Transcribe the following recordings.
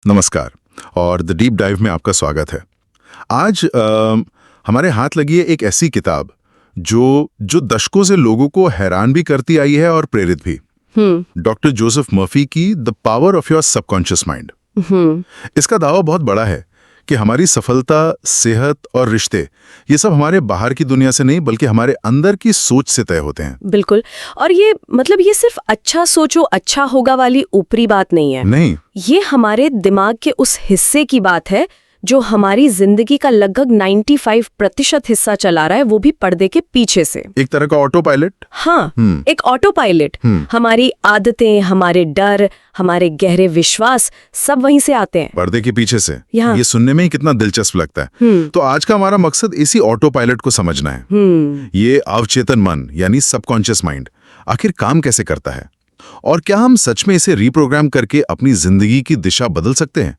नमस्कार और the deep dive में आपका स्वागत है। आज हमारे हाथ लगी है एक ऐसी किताब जो दशकों से लोगों को हैरान भी करती आई है और प्रेरित भी। डॉक्टर जोसेफ मर्फी की the power of your subconscious mind. इसका दावा बहुत बड़ा है कि हमारी सफलता, सेहत और रिश्ते ये सब हमारे बाहर की दुनिया से नहीं बल्कि हमारे अंदर की सोच से तय होते हैं। बिल्कुल। और ये सिर्फ अच्छा सोचो अच्छा होगा वाली ऊपरी बात नहीं है। नहीं, ये हमारे दिमाग के उस हिस्से की बात है जो हमारी जिंदगी का लगभग 95% हिस्सा चला रहा है, वो भी पर्दे के पीछे से। एक तरह का ऑटो पायलट। हाँ, एक ऑटो पायलट। हमारी आदतें, हमारे डर, हमारे गहरे विश्वास सब वहीं से आते हैं, पर्दे के पीछे से। यहाँ। ये सुनने में ही कितना दिलचस्प लगता है। तो आज का हमारा मकसद इसी ऑटो पायलट को समझना है। ये अवचेतन मन यानी सबकॉन्शियस माइंड आखिर काम कैसे करता है और क्या हम सच में इसे रीप्रोग्राम करके अपनी जिंदगी की दिशा बदल सकते हैं।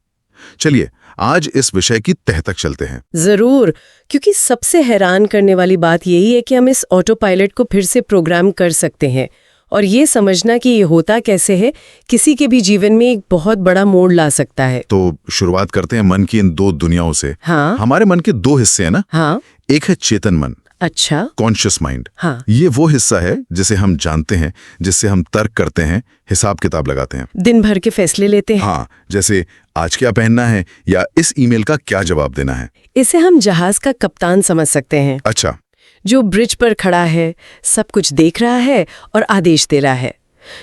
चलिए आज इस विषय की तह तक चलते हैं। जरूर, क्योंकि सबसे हैरान करने वाली बात यही है कि हम इस ऑटो पायलट को फिर से प्रोग्राम कर सकते हैं, और ये समझना कि ये होता कैसे है किसी के भी जीवन में एक बहुत बड़ा मोड़ ला सकता है। तो शुरुआत करते हैं मन की इन दो दुनियाओं से। हाँ। हमारे मन के दो हिस्से हैं ना। हाँ। एक है चेतन मन, अच्छा, कॉन्शियस माइंड। हाँ। ये वो हिस्सा है जिसे हम जानते हैं, जिससे हम तर्क करते हैं, हिसाब किताब लगाते हैं, दिन भर के फैसले लेते हैं। हाँ, जैसे आज क्या पहनना है या इस ईमेल का क्या जवाब देना है। इसे हम जहाज का कप्तान समझ सकते हैं, अच्छा, जो ब्रिज पर खड़ा है, सब कुछ देख रहा है और आदेश दे रहा है।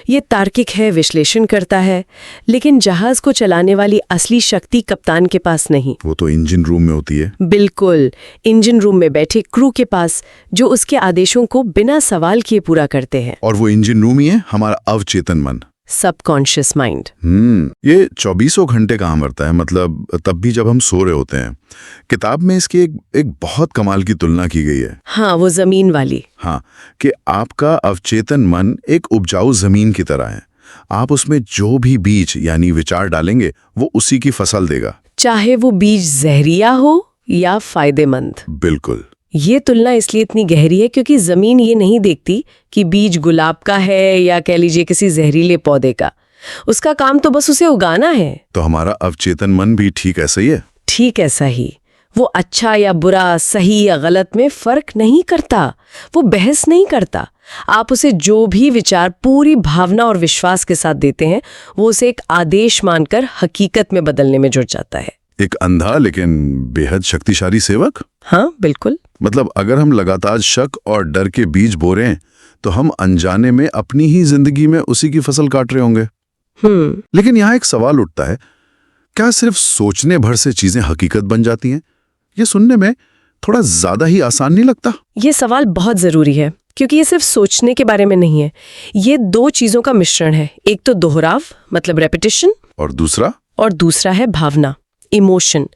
ये तार्किक है, विश्लेषण करता है, लेकिन जहाज को चलाने वाली असली शक्ति कप्तान के पास नहीं। वो तो इंजन रूम में होती है। बिल्कुल, इंजन रूम में बैठे क्रू के पास, जो उसके आदेशों को बिना सवाल किए पूरा करते हैं। और वो इंजन रूम ही है हमारा अवचेतन मन, सबकॉन्शियस माइंड। ये 24 घंटे काम करता है, मतलब तब भी जब हम सो रहे होते हैं। किताब में इसकी एक बहुत कमाल की तुलना की गई है। हाँ, वो जमीन वाली। हाँ, कि आपका अवचेतन मन एक उपजाऊ जमीन की तरह है। आप उसमें जो भी बीज यानी विचार डालेंगे वो उसी की फसल देगा, चाहे वो बीज जहरिया हो या फायदेमंद। बिल्कुल। ये तुलना इसलिए इतनी गहरी है क्योंकि जमीन ये नहीं देखती कि बीज गुलाब का है या कह लीजिए किसी जहरीले पौधे का। उसका काम तो बस उसे उगाना है। तो हमारा अवचेतन मन भी ठीक ऐसा ही है। ठीक ऐसा ही। वो अच्छा या बुरा, सही या गलत में फर्क नहीं करता, वो बहस नहीं करता। आप उसे जो भी विचार पूरी भावना और विश्वास के साथ देते हैं, वो उसे एक आदेश मानकर हकीकत में बदलने में जुट जाता है। एक अंधा लेकिन बेहद शक्तिशाली सेवक। हाँ, बिल्कुल। मतलब अगर हम लगातार शक और डर के बीज बो रहे हैं तो हम अनजाने में अपनी ही जिंदगी में उसी की फसल काट रहे होंगे। लेकिन यहाँ एक सवाल उठता है, क्या सिर्फ सोचने भर से चीजें हकीकत बन जाती हैं? ये सुनने में थोड़ा ज्यादा ही आसान नहीं लगता? ये सवाल बहुत जरूरी है क्योंकि ये सिर्फ सोचने के बारे में नहीं है। ये दो चीजों का मिश्रण है। एक तो दोहराव मतलब रेपिटेशन, और दूसरा है भावना, इमोशन।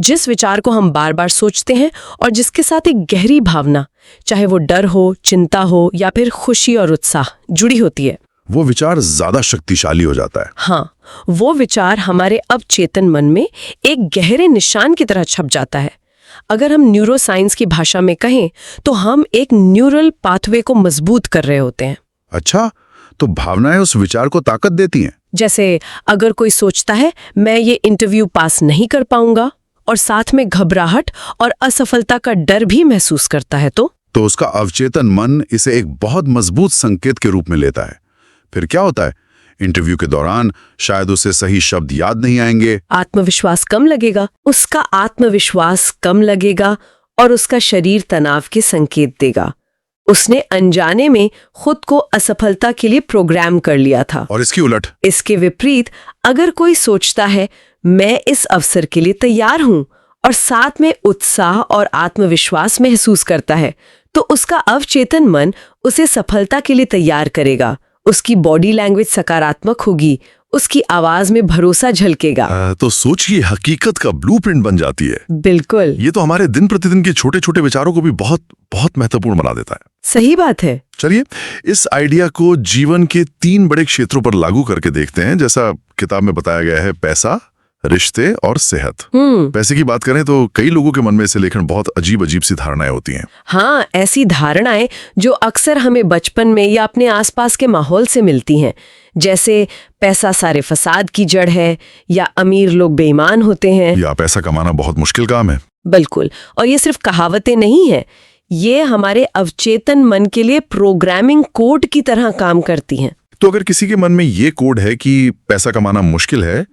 जिस विचार को हम बार बार सोचते हैं और जिसके साथ एक गहरी भावना, चाहे वो डर हो, चिंता हो या फिर खुशी और उत्साह जुड़ी होती है, वो विचार ज्यादा शक्तिशाली हो जाता है। हाँ, वो विचार हमारे अवचेतन मन में एक गहरे निशान की तरह छप जाता है। अगर हम न्यूरोसाइंस की भाषा में कहें तो हम एक न्यूरल पाथवे को मजबूत कर रहे होते हैं। अच्छा, तो भावनाएं उस विचार को ताकत देती हैं। जैसे अगर कोई सोचता है मैं ये इंटरव्यू पास नहीं कर पाऊंगा और साथ में घबराहट और असफलता का डर भी महसूस करता है, तो उसका अवचेतन मन इसे एक बहुत मजबूत संकेत के रूप में लेता है। फिर क्या होता है? इंटरव्यू के दौरान शायद उसे सही शब्द याद नहीं आएंगे, आत्मविश्वास कम लगेगा, उसका आत्मविश्वास कम लगेगा और उसका शरीर तनाव के संकेत देगा। उसने अनजाने में खुद को असफलता के लिए प्रोग्राम कर लिया था। और इसके विपरीत अगर कोई सोचता है मैं इस अवसर के लिए तैयार हूं और साथ में उत्साह और आत्मविश्वास महसूस करता है, तो उसका अवचेतन मन उसे सफलता के लिए तैयार करेगा। उसकी बॉडी लैंग्वेज सकारात्मक होगी, उसकी आवाज में भरोसा झलकेगा। तो सोच ये हकीकत का ब्लूप्रिंट बन जाती है। बिल्कुल। ये तो हमारे दिन प्रतिदिन के छोटे छोटे विचारों को भी बहुत बहुत महत्वपूर्ण बना देता है। सही बात है। चलिए इस आइडिया को जीवन के 3 बड़े क्षेत्रों पर लागू करके देखते हैं। जैसा किताब में बताया गया है, पैसा, रिश्ते और सेहत। पैसे की बात करें तो कई लोगों के मन में इसे लेकर बहुत अजीब अजीब सी धारणाएं होती हैं। हाँ, ऐसी धारणाएं जो अक्सर हमें बचपन में या अपने आसपास के माहौल से मिलती हैं, जैसे पैसा सारे फसाद की जड़ है, या अमीर लोग बेईमान होते हैं, या पैसा कमाना बहुत मुश्किल काम है। बिल्कुल। और ये सिर्फ कहावतें नहीं है, ये हमारे अवचेतन मन के लिए प्रोग्रामिंग कोड की तरह काम करती हैं। तो अगर किसी के मन में ये कोड है कि पैसा कमाना मुश्किल है,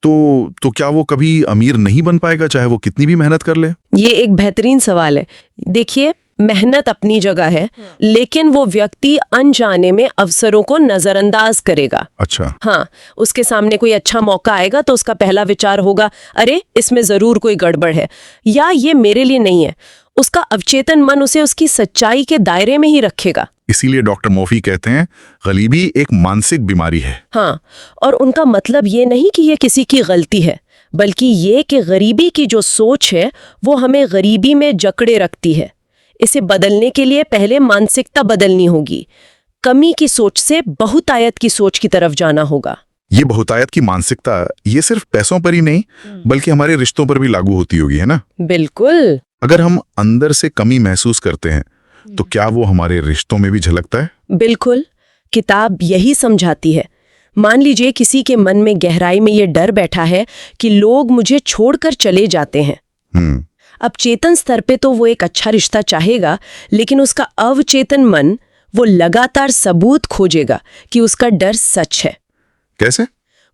तो क्या वो कभी अमीर नहीं बन पाएगा, चाहे वो कितनी भी मेहनत कर ले? ये एक बेहतरीन सवाल है। देखिए, मेहनत अपनी जगह है, लेकिन वो व्यक्ति अनजाने में अवसरों को नजरअंदाज करेगा। अच्छा। हाँ, उसके सामने कोई अच्छा मौका आएगा तो उसका पहला विचार होगा, अरे इसमें जरूर कोई गड़बड़ है, या ये मेरे लिए नहीं है। उसका अवचेतन मन उसे उसकी सच्चाई के दायरे में ही रखेगा। इसीलिए डॉक्टर मोफी कहते हैं गरीबी एक मानसिक बीमारी है। हाँ, और उनका मतलब ये नहीं कि ये किसी की गलती है, बल्कि ये कि गरीबी की जो सोच है वो हमें गरीबी में जकड़े रखती है। इसे बदलने के लिए पहले मानसिकता बदलनी होगी। कमी की सोच से बहुतायत की सोच की तरफ जाना होगा। ये बहुतायत की मानसिकता ये सिर्फ पैसों पर ही नहीं बल्कि हमारे रिश्तों पर भी लागू होती होगी, है ना? बिल्कुल। अगर हम अंदर से कमी महसूस करते हैं तो क्या वो हमारे रिश्तों में भी झलकता है? बिल्कुल। किताब यही समझाती है। मान लीजिए किसी के मन में गहराई में ये डर बैठा है कि लोग मुझे छोड़कर चले जाते हैं। अब चेतन स्तर पे तो वो एक अच्छा रिश्ता चाहेगा, लेकिन उसका अवचेतन मन वो लगातार सबूत खोजेगा कि उसका डर सच है। कैसे?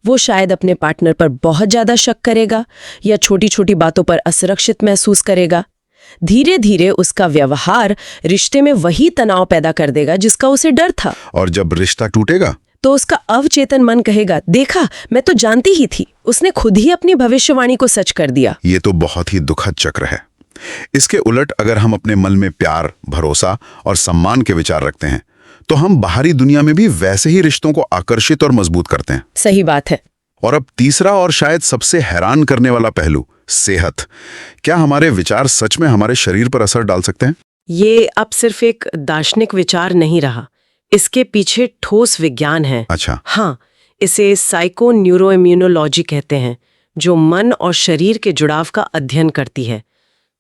वो शायद अपने पार्टनर पर बहुत ज्यादा शक करेगा, या छोटी छोटी बातों पर असुरक्षित महसूस करेगा। धीरे धीरे उसका व्यवहार रिश्ते में वही तनाव पैदा कर देगा जिसका उसे डर था। और जब रिश्ता टूटेगा तो उसका अवचेतन मन कहेगा, देखा, मैं तो जानती ही थी, उसने खुद ही अपनी भविष्यवाणी को सच कर दिया। ये तो बहुत ही दुखद चक्र है। इसके उलट अगर हम अपने मन में प्यार, भरोसा और सम्मान के विचार रखते हैं तो हम बाहरी दुनिया में भी वैसे ही रिश्तों को आकर्षित और मजबूत करते हैं। सही बात है। और अब तीसरा और शायद सबसे हैरान करने वाला पहलू, सेहत। क्या हमारे विचार सच में हमारे शरीर पर असर डाल सकते हैं? ये अब सिर्फ एक दार्शनिक विचार नहीं रहा, इसके पीछे ठोस विज्ञान है। अच्छा। हाँ, इसे साइको न्यूरोइम्यूनोलॉजी कहते हैं, जो मन और शरीर के जुड़ाव का अध्ययन करती है।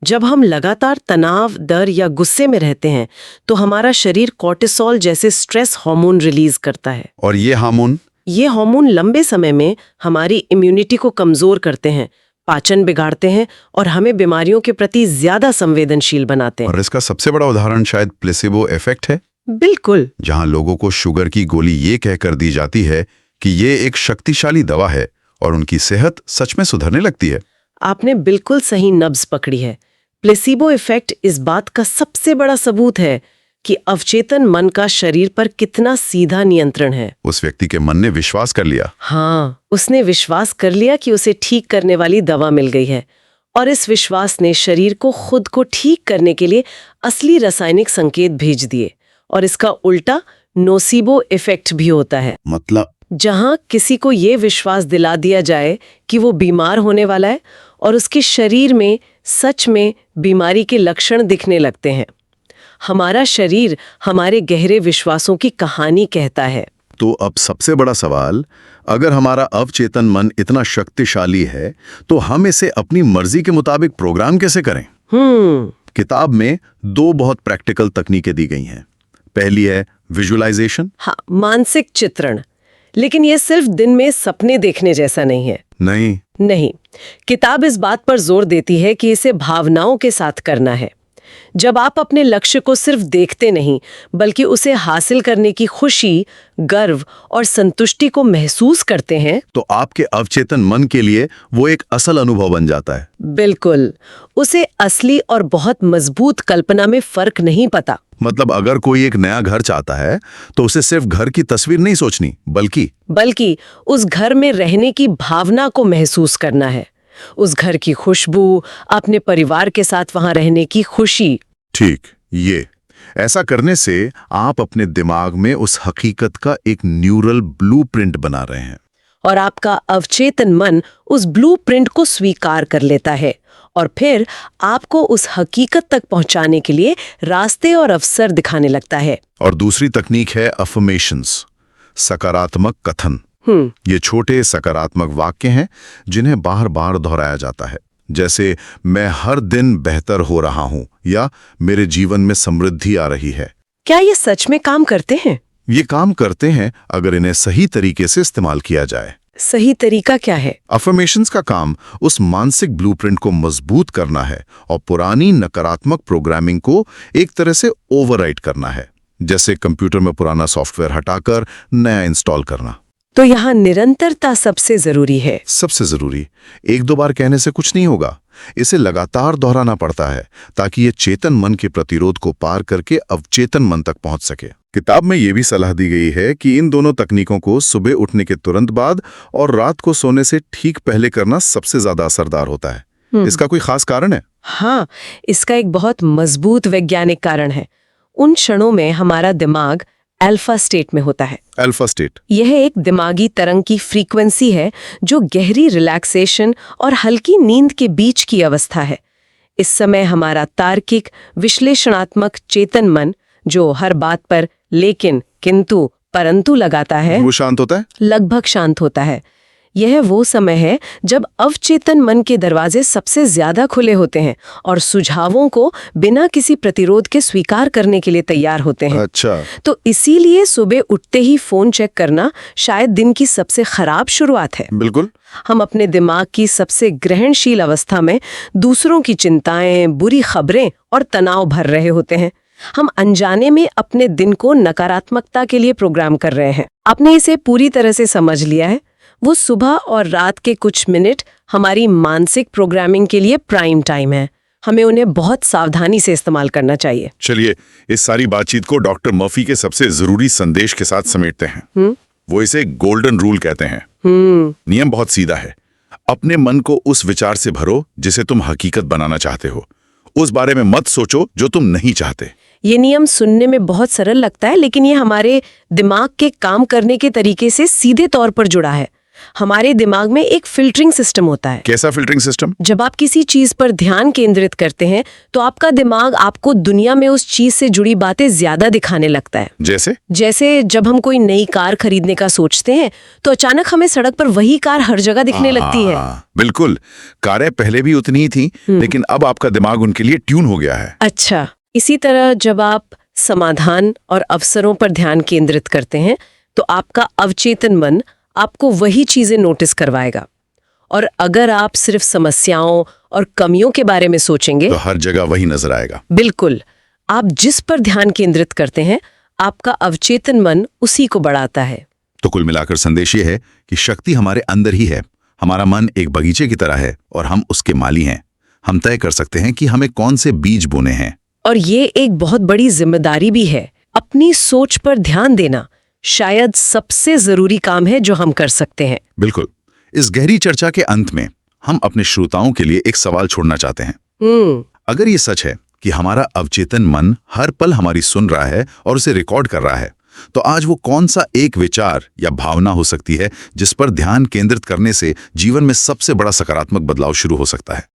जब हम लगातार तनाव, डर या गुस्से में रहते हैं तो हमारा शरीर कॉर्टिसोल जैसे स्ट्रेस हार्मोन रिलीज करता है। और ये हार्मोन लंबे समय में हमारी इम्यूनिटी को कमजोर करते हैं, पाचन बिगाड़ते हैं और हमें बीमारियों के प्रति ज्यादा संवेदनशील बनाते हैं। और इसका सबसे बड़ा उदाहरण शायद प्लेसिबो इफेक्ट है। बिल्कुल। जहां लोगों को शुगर की गोली ये कहकर दी जाती है कि ये एक शक्तिशाली दवा है और उनकी सेहत सच में सुधरने लगती है। आपने बिल्कुल सही नब्ज पकड़ी है। प्लेसिबो इफेक्ट इस बात का सबसे बड़ा सबूत है कि अवचेतन मन का शरीर पर कितना सीधा नियंत्रण है। उस व्यक्ति के मन ने विश्वास कर लिया। हाँ, उसने विश्वास कर लिया कि उसे ठीक करने वाली दवा मिल गई है, और इस विश्वास ने शरीर को खुद को ठीक करने के लिए असली रासायनिक संकेत भेज दिए। और इसका उल्टा नोसिबो इफेक्ट भी होता है। मतलब? जहां किसी को ये विश्वास दिला दिया जाए कि वो बीमार होने वाला है और उसके शरीर में सच में बीमारी के लक्षण दिखने लगते हैं। हमारा शरीर हमारे गहरे विश्वासों की कहानी कहता है। तो अब सबसे बड़ा सवाल, अगर हमारा अवचेतन मन इतना शक्तिशाली है तो हम इसे अपनी मर्जी के मुताबिक प्रोग्राम कैसे करें? किताब में 2 बहुत प्रैक्टिकल तकनीकें दी गई हैं। पहली है विजुअलाइजेशन। हाँ, मानसिक चित्रण। लेकिन ये सिर्फ दिन में सपने देखने जैसा नहीं है। नहीं, किताब इस बात पर जोर देती है कि इसे भावनाओं के साथ करना है। जब आप अपने लक्ष्य को सिर्फ देखते नहीं, बल्कि उसे हासिल करने की खुशी, गर्व और संतुष्टि को महसूस करते हैं, तो आपके अवचेतन मन के लिए वो एक असल अनुभव बन जाता है। बिल्कुल। उसे असली और बहुत मजबूत कल्पना में फर्क नहीं पता। मतलब अगर कोई एक नया घर चाहता है तो उसे सिर्फ घर की तस्वीर नहीं सोचनी, बल्कि उस घर में रहने की भावना को महसूस करना है। उस घर की खुशबू, अपने परिवार के साथ वहां रहने की खुशी। ठीक, ये ऐसा करने से आप अपने दिमाग में उस हकीकत का एक न्यूरल ब्लूप्रिंट बना रहे हैं। और आपका अवचेतन मन उस ब्लूप्रिंट को स्वीकार कर लेता है और फिर आपको उस हकीकत तक पहुंचाने के लिए रास्ते और अवसर दिखाने लगता है। और दूसरी तकनीक है अफर्मेशंस, सकारात्मक कथन। ये छोटे सकारात्मक वाक्य हैं जिन्हें बार बार दोहराया जाता है, जैसे मैं हर दिन बेहतर हो रहा हूं या मेरे जीवन में समृद्धि आ रही है। क्या ये सच में काम करते हैं? ये काम करते हैं अगर इन्हें सही तरीके से इस्तेमाल किया जाए। सही तरीका क्या है? अफर्मेशंस का काम उस मानसिक ब्लूप्रिंट को मजबूत करना है और पुरानी नकारात्मक प्रोग्रामिंग को एक तरह से ओवरराइट करना है, जैसे कंप्यूटर में पुराना सॉफ्टवेयर हटाकर नया इंस्टॉल करना। तो यहाँ निरंतरता सबसे जरूरी है। सबसे जरूरी। एक दो बार कहने से कुछ नहीं होगा, इसे लगातार दोहराना पड़ता है ताकि ये चेतन मन के प्रतिरोध को पार करके अवचेतन मन तक पहुंच सके। किताब में ये भी सलाह दी गई है कि इन दोनों तकनीकों को सुबह उठने के तुरंत बाद और रात को सोने से ठीक पहले करना सबसे ज्यादा असरदार होता है। इसका कोई खास कारण है? हाँ, इसका एक बहुत मजबूत वैज्ञानिक कारण है। उन क्षणों में हमारा दिमाग अल्फा स्टेट में होता है। अल्फा स्टेट यह एक दिमागी तरंग की फ्रीक्वेंसी है जो गहरी रिलैक्सेशन और हल्की नींद के बीच की अवस्था है। इस समय हमारा तार्किक, विश्लेषणात्मक चेतन मन, जो हर बात पर लेकिन, किंतु, परंतु लगाता है, वो शांत होता है, लगभग शांत होता है। यह वो समय है जब अवचेतन मन के दरवाजे सबसे ज्यादा खुले होते हैं और सुझावों को बिना किसी प्रतिरोध के स्वीकार करने के लिए तैयार होते हैं। अच्छा। तो इसीलिए सुबह उठते ही फोन चेक करना शायद दिन की सबसे खराब शुरुआत है। बिल्कुल। हम अपने दिमाग की सबसे ग्रहणशील अवस्था में दूसरों की चिंताएं, बुरी खबरें और तनाव भर रहे होते हैं। हम अनजाने में अपने दिन को नकारात्मकता के लिए प्रोग्राम कर रहे हैं। आपने इसे पूरी तरह से समझ लिया है। वो सुबह और रात के कुछ मिनट हमारी मानसिक प्रोग्रामिंग के लिए प्राइम टाइम है। हमें उन्हें बहुत सावधानी से इस्तेमाल करना चाहिए। चलिए इस सारी बातचीत को डॉक्टर मर्फी के सबसे जरूरी संदेश के साथ समेटते हैं। वो इसे गोल्डन रूल कहते हैं। नियम बहुत सीधा है। अपने मन को उस विचार से भरो जिसे तुम हकीकत बनाना चाहते हो। उस बारे में मत सोचो जो तुम नहीं चाहते। ये नियम सुनने में बहुत सरल लगता है, लेकिन ये हमारे दिमाग के काम करने के तरीके से सीधे तौर पर जुड़ा है। हमारे दिमाग में एक फिल्टरिंग सिस्टम होता है। कैसा फिल्टरिंग सिस्टम? जब आप किसी चीज पर ध्यान केंद्रित करते हैं तो आपका दिमाग आपको दुनिया में उस चीज से जुड़ी बातें ज्यादा दिखाने लगता है। जैसे जब हम कोई नई कार खरीदने का सोचते हैं तो अचानक हमें सड़क पर वही कार हर जगह दिखने लगती है। बिल्कुल। कारें पहले भी उतनी ही थी, लेकिन अब आपका दिमाग उनके लिए ट्यून हो गया है। अच्छा, इसी तरह जब आप समाधान और अवसरों पर ध्यान केंद्रित करते हैं तो आपका अवचेतन मन आपको वही चीजें नोटिस करवाएगा। और अगर आप सिर्फ समस्याओं और कमियों के बारे में सोचेंगे तो हर जगह वही नजर आएगा। बिल्कुल। आप जिस पर ध्यान केंद्रित करते हैं आपका अवचेतन मन उसी को बढ़ाता है। तो कुल मिलाकर संदेश ये है कि शक्ति हमारे अंदर ही है। हमारा मन एक बगीचे की तरह है और हम उसके माली हैं। हम तय कर सकते हैं कि हमें कौन से बीज बोने हैं। और ये एक बहुत बड़ी जिम्मेदारी भी है। अपनी सोच पर ध्यान देना शायद सबसे जरूरी काम है जो हम कर सकते हैं। बिल्कुल। इस गहरी चर्चा के अंत में हम अपने श्रोताओं के लिए एक सवाल छोड़ना चाहते हैं। अगर ये सच है कि हमारा अवचेतन मन हर पल हमारी सुन रहा है और उसे रिकॉर्ड कर रहा है, तो आज वो कौन सा एक विचार या भावना हो सकती है जिस पर ध्यान केंद्रित करने से जीवन में सबसे बड़ा सकारात्मक बदलाव शुरू हो सकता है?